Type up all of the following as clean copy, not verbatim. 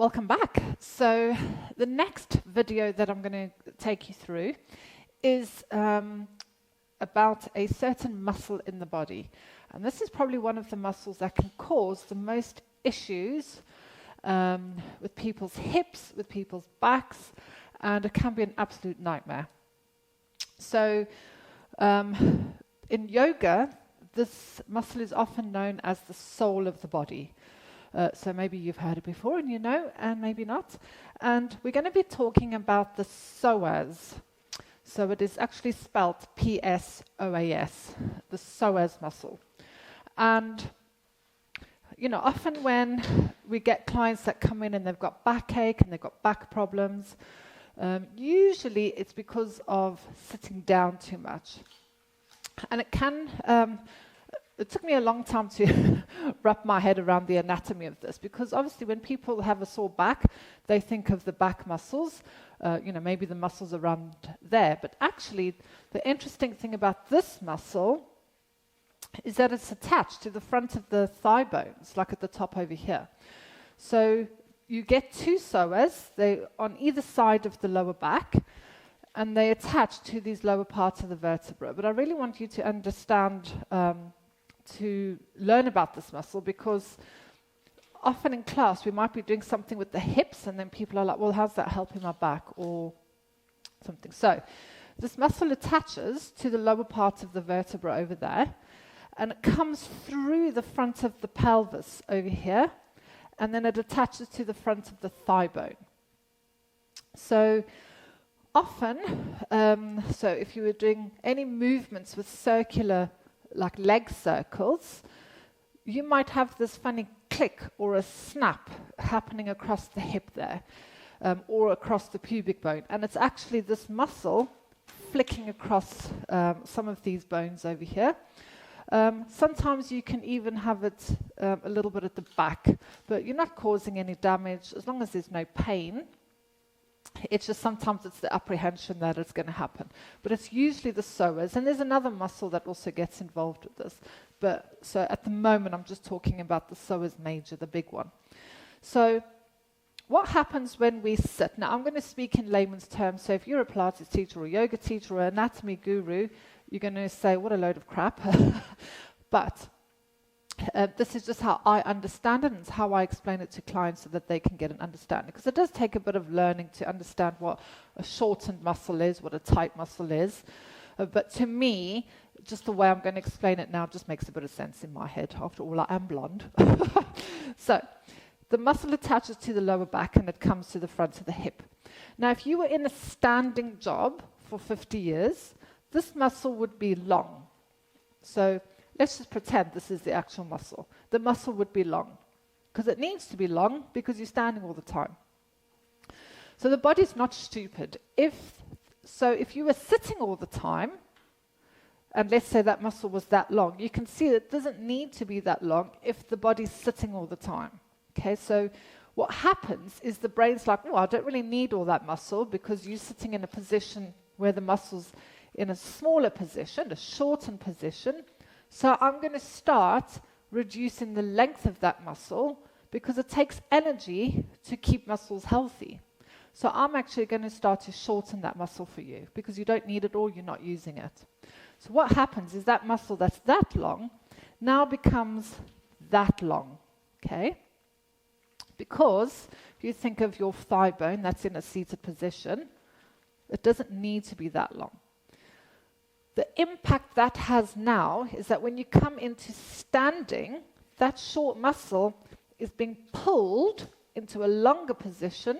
Welcome back. So the next video that I'm going to take you through is about a certain muscle in the body. And this is probably one of the muscles that can cause the most issues with people's hips, with people's backs, and it can be an absolute nightmare. So in yoga, this muscle is often known as the soul of the body. So maybe you've heard it before and you know, and maybe not. And we're going to be talking about the psoas. So it is actually spelled P-S-O-A-S, the psoas muscle. And, you know, often when we get clients that come in and they've got backache and they've got back problems, usually it's because of sitting down too much. And it can... It took me a long time to wrap my head around the anatomy of this, because obviously when people have a sore back, they think of the back muscles, maybe the muscles around there. But actually, the interesting thing about this muscle is that it's attached to the front of the thigh bones, like at the top over here. So you get two psoas, they're on either side of the lower back, and they attach to these lower parts of the vertebra. But I really want you to understand to learn about this muscle, because often in class we might be doing something with the hips and then people are like, well, how's that helping my back or something? So this muscle attaches to the lower part of the vertebra over there, and it comes through the front of the pelvis over here, and then it attaches to the front of the thigh bone. So often, so if you were doing any movements with circular like leg circles, you might have this funny click or a snap happening across the hip there, or across the pubic bone. And it's actually this muscle flicking across some of these bones over here. Sometimes you can even have it a little bit at the back, but you're not causing any damage as long as there's no pain. It's just sometimes it's the apprehension that it's going to happen. But it's usually the psoas. And there's another muscle that also gets involved with this. But so at the moment, I'm just talking about the psoas major, the big one. So what happens when we sit? Now, I'm going to speak in layman's terms. So if you're a Pilates teacher or a yoga teacher or an anatomy guru, you're going to say, what a load of crap. But this is just how I understand it, and it's how I explain it to clients so that they can get an understanding. Because it does take a bit of learning to understand what a shortened muscle is, what a tight muscle is. But to me, just the way I'm going to explain it now just makes a bit of sense in my head. After all, I am blonde. So the muscle attaches to the lower back and it comes to the front of the hip. Now, if you were in a standing job for 50 years, this muscle would be long. So let's just pretend this is the actual muscle. The muscle would be long, because it needs to be long because you're standing all the time. So the body's not stupid. If you were sitting all the time, and let's say that muscle was that long, you can see it doesn't need to be that long if the body's sitting all the time. Okay, so what happens is the brain's like, oh, I don't really need all that muscle because you're sitting in a position where the muscle's in a smaller position, a shortened position. So I'm going to start reducing the length of that muscle because it takes energy to keep muscles healthy. So I'm actually going to start to shorten that muscle for you because you don't need it or you're not using it. So what happens is that muscle that's that long now becomes that long, okay? Because if you think of your thigh bone that's in a seated position, it doesn't need to be that long. The impact that has now is that when you come into standing, that short muscle is being pulled into a longer position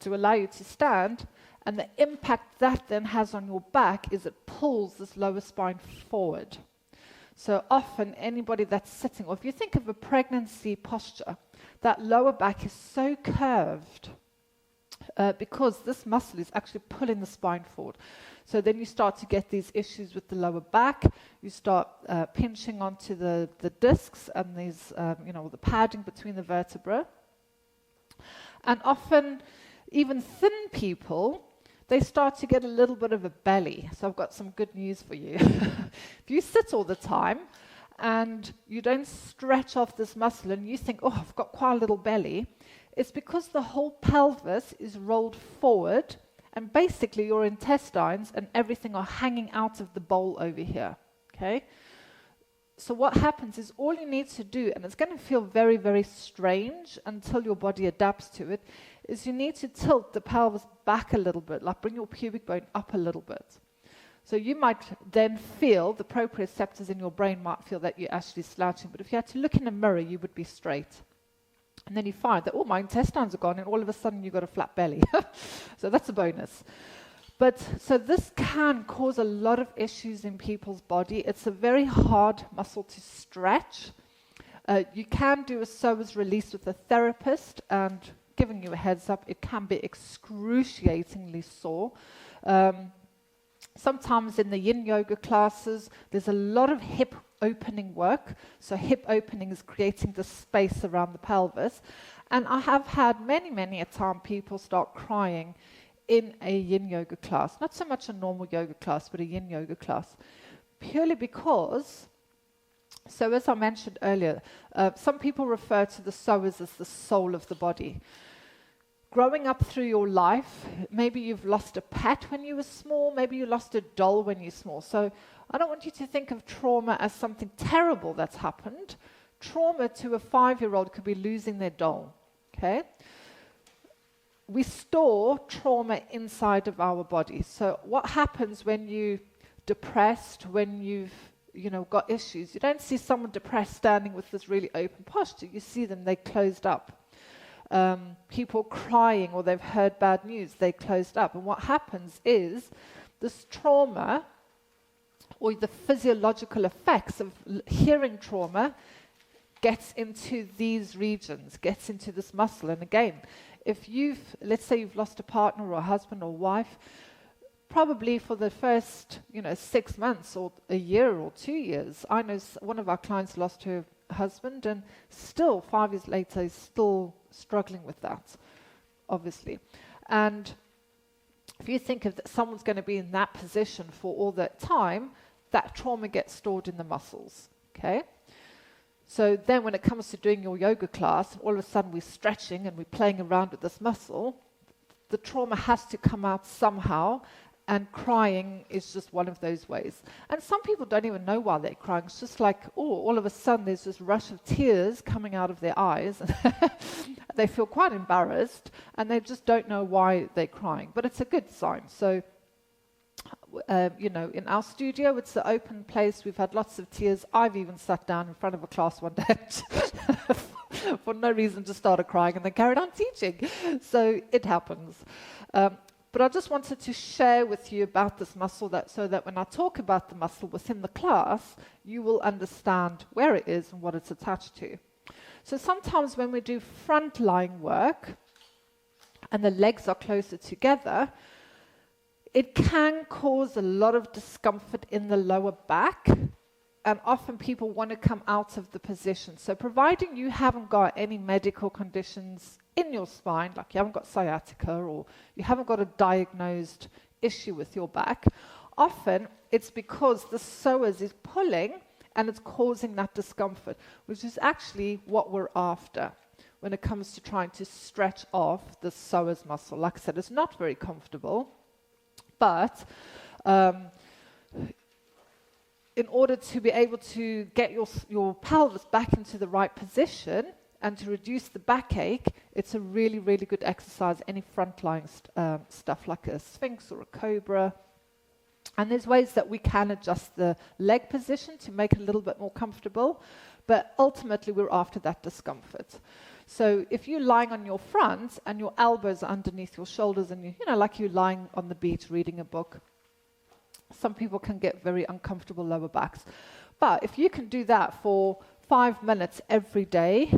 to allow you to stand, and the impact that then has on your back is it pulls this lower spine forward. So often anybody that's sitting, or if you think of a pregnancy posture, that lower back is so curved because this muscle is actually pulling the spine forward. So then you start to get these issues with the lower back. You start pinching onto the discs and these, the padding between the vertebrae. And often, even thin people, they start to get a little bit of a belly. So I've got some good news for you. If you sit all the time and you don't stretch off this muscle and you think, oh, I've got quite a little belly, It's because the whole pelvis is rolled forward, and basically your intestines and everything are hanging out of the bowl over here, okay? So what happens is all you need to do, and it's going to feel very, very strange until your body adapts to it, is you need to tilt the pelvis back a little bit, like bring your pubic bone up a little bit. So you might then feel, the proprioceptors in your brain might feel that you're actually slouching, but if you had to look in a mirror, you would be straight. And then you find that, oh, my intestines are gone, and all of a sudden you've got a flat belly. So that's a bonus. But so this can cause a lot of issues in people's body. It's a very hard muscle to stretch. You can do a psoas release with a therapist, and giving you a heads up, it can be excruciatingly sore. Sometimes in the yin yoga classes, there's a lot of hip opening work. So hip opening is creating the space around the pelvis. And I have had many a time people start crying in a yin yoga class. Not so much a normal yoga class, but a yin yoga class. Purely because, so as I mentioned earlier, some people refer to the psoas as the soul of the body. Growing up through your life, maybe you've lost a pet when you were small, maybe you lost a doll when you were small. So I don't want you to think of trauma as something terrible that's happened. Trauma to a 5-year-old could be losing their doll, okay? We store trauma inside of our body. So what happens when you're depressed, when you've got issues? You don't see someone depressed standing with this really open posture. You see them, they closed up. People crying, or they've heard bad news, they closed up. And what happens is this trauma, or the physiological effects of hearing trauma, gets into these regions, gets into this muscle. And again, if let's say you've lost a partner or a husband or wife, probably for the first 6 months or a year or 2 years. I know one of our clients lost her husband, and still 5 years later is still struggling with that, obviously. And if you think of that someone's going to be in that position for all that time, that trauma gets stored in the muscles, okay? So then when it comes to doing your yoga class, all of a sudden we're stretching and we're playing around with this muscle, the trauma has to come out somehow, and crying is just one of those ways. And some people don't even know why they're crying. It's just like, all of a sudden there's this rush of tears coming out of their eyes. They feel quite embarrassed, and they just don't know why they're crying. But it's a good sign. So, in our studio, it's an open place. We've had lots of tears. I've even sat down in front of a class one day for no reason, just started crying and then carried on teaching. So it happens. But I just wanted to share with you about this muscle, so that when I talk about the muscle within the class, you will understand where it is and what it's attached to. So sometimes when we do front-lying work and the legs are closer together, it can cause a lot of discomfort in the lower back, and often people want to come out of the position. So providing you haven't got any medical conditions in your spine, like you haven't got sciatica or you haven't got a diagnosed issue with your back, often it's because the psoas is pulling and it's causing that discomfort, which is actually what we're after when it comes to trying to stretch off the psoas muscle. Like I said, it's not very comfortable, but in order to be able to get your pelvis back into the right position and to reduce the backache, it's a really, really good exercise, any front-lying stuff like a sphinx or a cobra. And there's ways that we can adjust the leg position to make it a little bit more comfortable, but ultimately we're after that discomfort. So if you're lying on your front and your elbows are underneath your shoulders and like you're lying on the beach reading a book, some people can get very uncomfortable lower backs. But if you can do that for 5 minutes every day,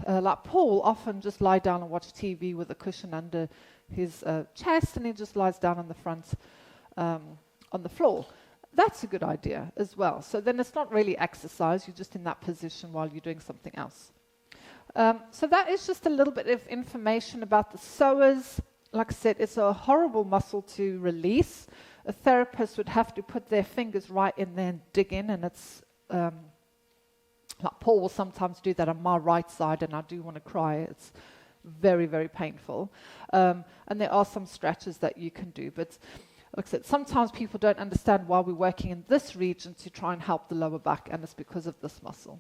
like Paul often just lie down and watch TV with a cushion under his chest, and he just lies down on the front on the floor. That's a good idea as well. So then it's not really exercise, you're just in that position while you're doing something else. So that is just a little bit of information about the psoas. Like I said, it's a horrible muscle to release. A therapist would have to put their fingers right in there and dig in, and it's like Paul will sometimes do that on my right side, and I do want to cry. very, very painful. And there are some stretches that you can do. But like I said, sometimes people don't understand why we're working in this region to try and help the lower back, and it's because of this muscle.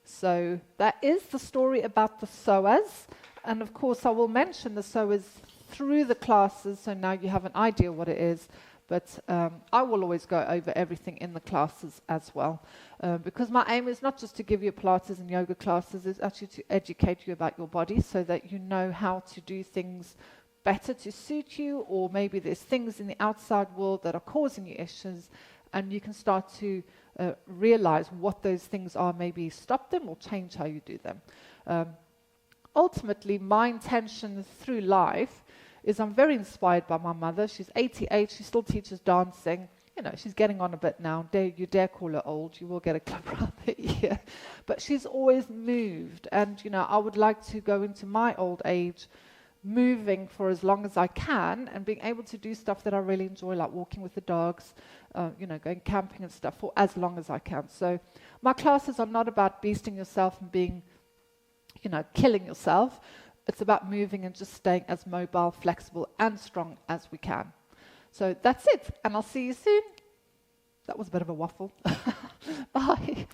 So that is the story about the psoas. And of course, I will mention the psoas through the classes, so now you have an idea what it is. But I will always go over everything in the classes as well. Because my aim is not just to give you Pilates and yoga classes, it's actually to educate you about your body so that you know how to do things better to suit you, or maybe there's things in the outside world that are causing you issues, and you can start to realize what those things are, maybe stop them or change how you do them. Ultimately, my intention through life is I'm very inspired by my mother. She's 88, she still teaches dancing. You know, she's getting on a bit now. You dare call her old, you will get a clip around the ear. But she's always moved, and you know, I would like to go into my old age moving for as long as I can and being able to do stuff that I really enjoy, like walking with the dogs, you know, going camping and stuff for as long as I can. So my classes are not about beasting yourself and being, you know, killing yourself. It's about moving and just staying as mobile, flexible and strong as we can. So that's it, and I'll see you soon. That was a bit of a waffle. Bye.